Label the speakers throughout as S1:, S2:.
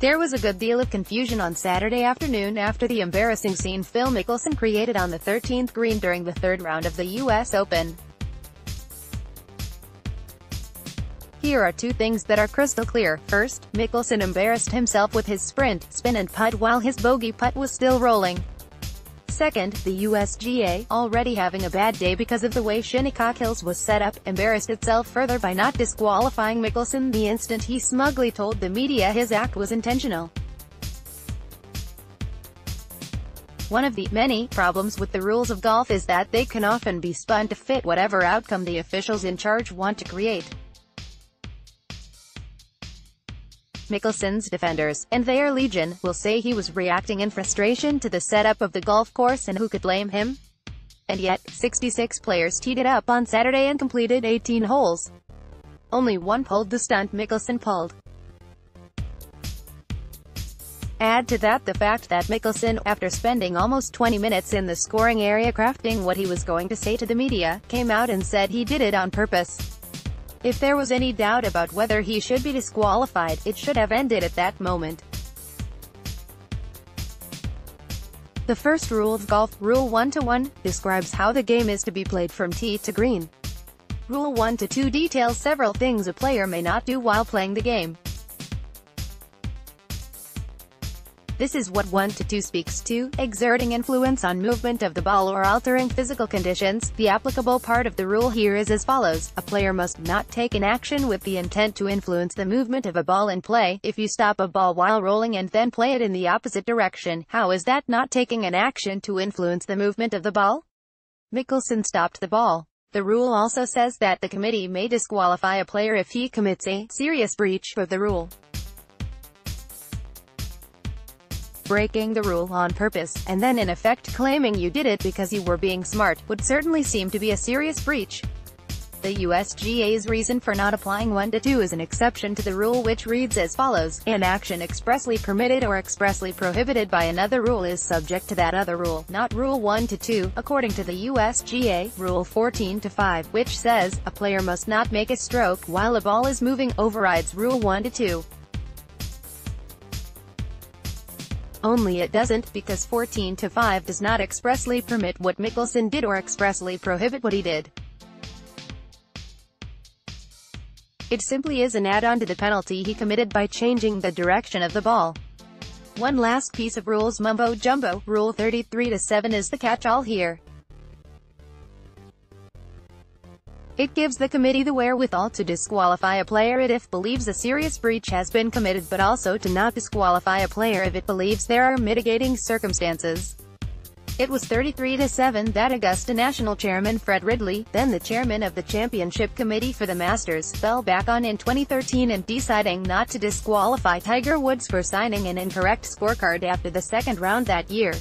S1: There was a good deal of confusion on Saturday afternoon after the embarrassing scene Phil Mickelson created on the 13th green during the third round of the US Open. Here are two things that are crystal clear. First, Mickelson embarrassed himself with his sprint, spin and putt while his bogey putt was still rolling. Second, the USGA, already having a bad day because of the way Shinnecock Hills was set up, embarrassed itself further by not disqualifying Mickelson the instant he smugly told the media his act was intentional. One of the many problems with the rules of golf is that they can often be spun to fit whatever outcome the officials in charge want to create. Mickelson's defenders, and they are legion, will say he was reacting in frustration to the setup of the golf course, and who could blame him? And yet, 66 players teed it up on Saturday and completed 18 holes. Only one pulled the stunt Mickelson pulled. Add to that the fact that Mickelson, after spending almost 20 minutes in the scoring area crafting what he was going to say to the media, came out and said he did it on purpose. If there was any doubt about whether he should be disqualified, it should have ended at that moment. The first rule of golf, Rule 1-1, describes how the game is to be played from tee to green. Rule 1-2 details several things a player may not do while playing the game. This is what 1-2 speaks to: exerting influence on movement of the ball or altering physical conditions. The applicable part of the rule here is as follows: a player must not take an action with the intent to influence the movement of a ball in play. If you stop a ball while rolling and then play it in the opposite direction, how is that not taking an action to influence the movement of the ball? Mickelson stopped the ball. The rule also says that the committee may disqualify a player if he commits a serious breach of the rule. Breaking the rule on purpose, and then in effect claiming you did it because you were being smart, would certainly seem to be a serious breach. The USGA's reason for not applying 1-2 is an exception to the rule, which reads as follows: an action expressly permitted or expressly prohibited by another rule is subject to that other rule, not Rule 1-2, according to the USGA, Rule 14-5, which says, a player must not make a stroke while a ball is moving, overrides Rule 1-2. Only it doesn't, because 14-5 does not expressly permit what Mickelson did or expressly prohibit what he did. It simply is an add-on to the penalty he committed by changing the direction of the ball. One last piece of rules mumbo-jumbo, Rule 33-7 is the catch-all here. It gives the committee the wherewithal to disqualify a player if it believes a serious breach has been committed, but also to not disqualify a player if it believes there are mitigating circumstances. It was 33-7 that Augusta National Chairman Fred Ridley, then the chairman of the Championship Committee for the Masters, fell back on in 2013 in deciding not to disqualify Tiger Woods for signing an incorrect scorecard after the second round that year.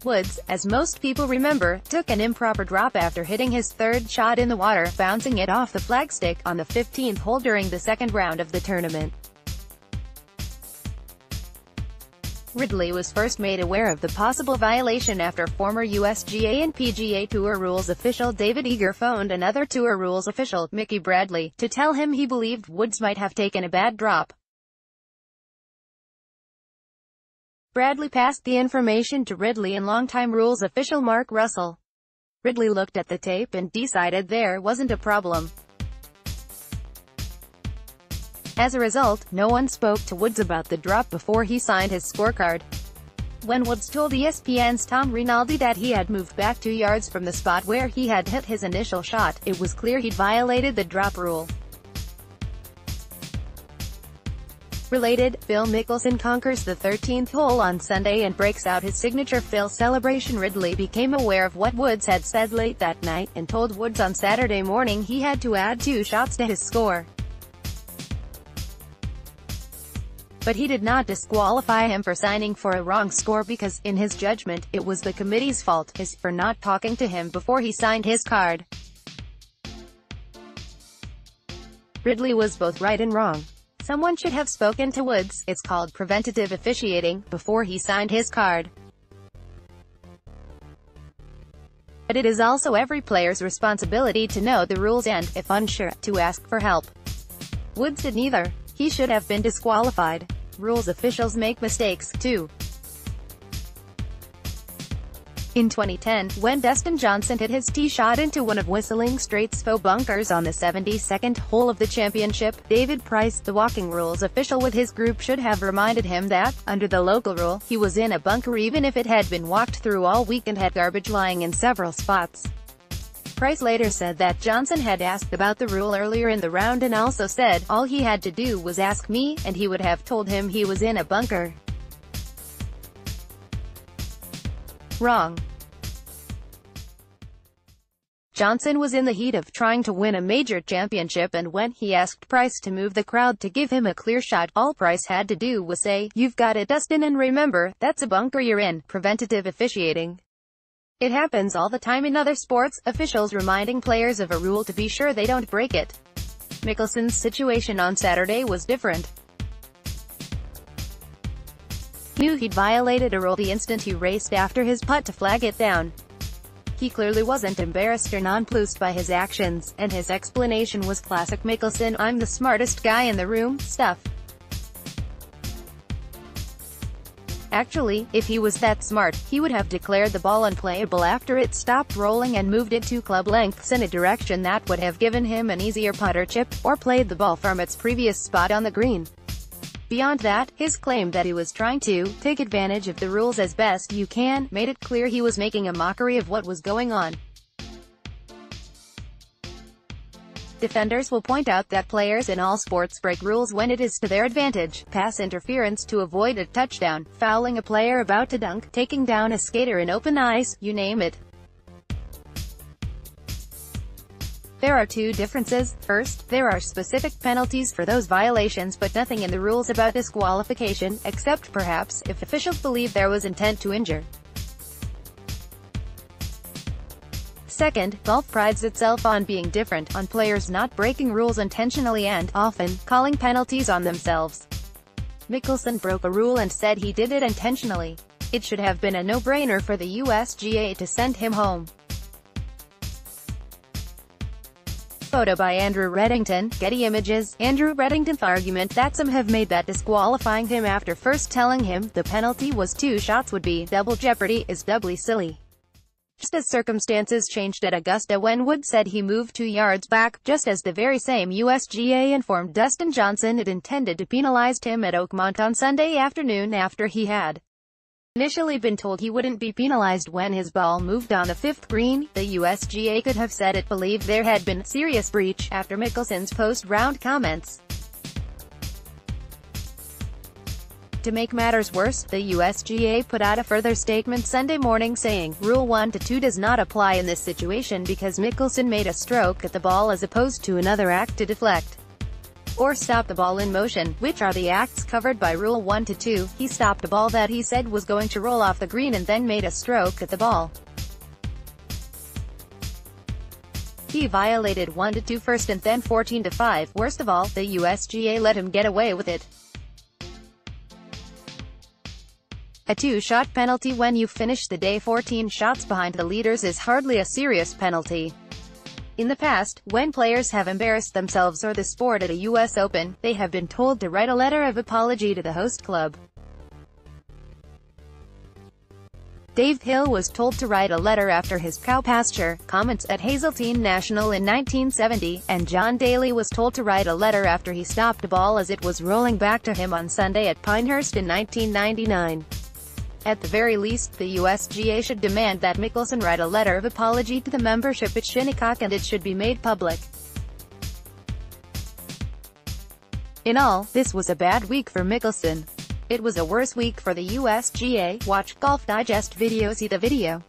S1: Woods, as most people remember, took an improper drop after hitting his third shot in the water, bouncing it off the flagstick, on the 15th hole during the second round of the tournament. Ridley was first made aware of the possible violation after former USGA and PGA Tour rules official David Eager phoned another Tour rules official, Mickey Bradley, to tell him he believed Woods might have taken a bad drop. Bradley passed the information to Ridley and longtime rules official Mark Russell. Ridley looked at the tape and decided there wasn't a problem. As a result, no one spoke to Woods about the drop before he signed his scorecard. When Woods told ESPN's Tom Rinaldi that he had moved back 2 yards from the spot where he had hit his initial shot, it was clear he'd violated the drop rule. Related, Phil Mickelson conquers the 13th hole on Sunday and breaks out his signature Phil celebration. Ridley became aware of what Woods had said late that night, and told Woods on Saturday morning he had to add 2 shots to his score. But he did not disqualify him for signing for a wrong score because, in his judgment, it was the committee's fault, for not talking to him before he signed his card. Ridley was both right and wrong. Someone should have spoken to Woods, it's called preventative officiating, before he signed his card. But it is also every player's responsibility to know the rules and, if unsure, to ask for help. Woods did neither. He should have been disqualified. Rules officials make mistakes, too. In 2010, when Dustin Johnson hit his tee shot into one of Whistling Strait's faux bunkers on the 72nd hole of the championship, David Price, the walking rules official with his group, should have reminded him that, under the local rule, he was in a bunker even if it had been walked through all week and had garbage lying in several spots. Price later said that Johnson had asked about the rule earlier in the round and also said, "All he had to do was ask me, and he would have told him he was in a bunker." Wrong. Johnson was in the heat of trying to win a major championship, and when he asked Price to move the crowd to give him a clear shot, all Price had to do was say, "You've got it, Dustin, and remember, that's a bunker you're in." Preventative officiating. It happens all the time in other sports, officials reminding players of a rule to be sure they don't break it. Mickelson's situation on Saturday was different. He knew he'd violated a rule the instant he raced after his putt to flag it down. He clearly wasn't embarrassed or nonplussed by his actions, and his explanation was classic Mickelson, "I'm the smartest guy in the room" stuff. Actually, if he was that smart, he would have declared the ball unplayable after it stopped rolling and moved it 2 club lengths in a direction that would have given him an easier putter chip, or played the ball from its previous spot on the green. Beyond that, his claim that he was trying to take advantage of the rules as best you can made it clear he was making a mockery of what was going on. Defenders will point out that players in all sports break rules when it is to their advantage: pass interference to avoid a touchdown, fouling a player about to dunk, taking down a skater in open ice, you name it. There are 2 differences. First, there are specific penalties for those violations, but nothing in the rules about disqualification, except perhaps if officials believe there was intent to injure. Second, golf prides itself on being different, on players not breaking rules intentionally and, often, calling penalties on themselves. Mickelson broke a rule and said he did it intentionally. It should have been a no-brainer for the USGA to send him home. Photo by Andrew Reddington, Getty Images. Andrew Reddington's argument that some have made that disqualifying him after first telling him the penalty was 2 shots would be double jeopardy is doubly silly. Just as circumstances changed at Augusta when Woods said he moved 2 yards back, just as the very same USGA informed Dustin Johnson it intended to penalize him at Oakmont on Sunday afternoon after he had initially been told he wouldn't be penalized when his ball moved on the 5th green, the USGA could have said it believed there had been serious breach after Mickelson's post-round comments. To make matters worse, the USGA put out a further statement Sunday morning saying, Rule 1-2 does not apply in this situation because Mickelson made a stroke at the ball as opposed to another act to deflect or stop the ball in motion, which are the acts covered by Rule 1-2. He stopped a ball that he said was going to roll off the green and then made a stroke at the ball. He violated 1-2 first and then 14-5. Worst of all, the USGA let him get away with it. A 2-shot penalty when you finish the day 14 shots behind the leaders is hardly a serious penalty. In the past, when players have embarrassed themselves or the sport at a U.S. Open, they have been told to write a letter of apology to the host club. Dave Hill was told to write a letter after his cow pasture comments at Hazeltine National in 1970, and John Daly was told to write a letter after he stopped a ball as it was rolling back to him on Sunday at Pinehurst in 1999. At the very least, the USGA should demand that Mickelson write a letter of apology to the membership at Shinnecock, and it should be made public. In all, this was a bad week for Mickelson. It was a worse week for the USGA. Watch Golf Digest video. See the video.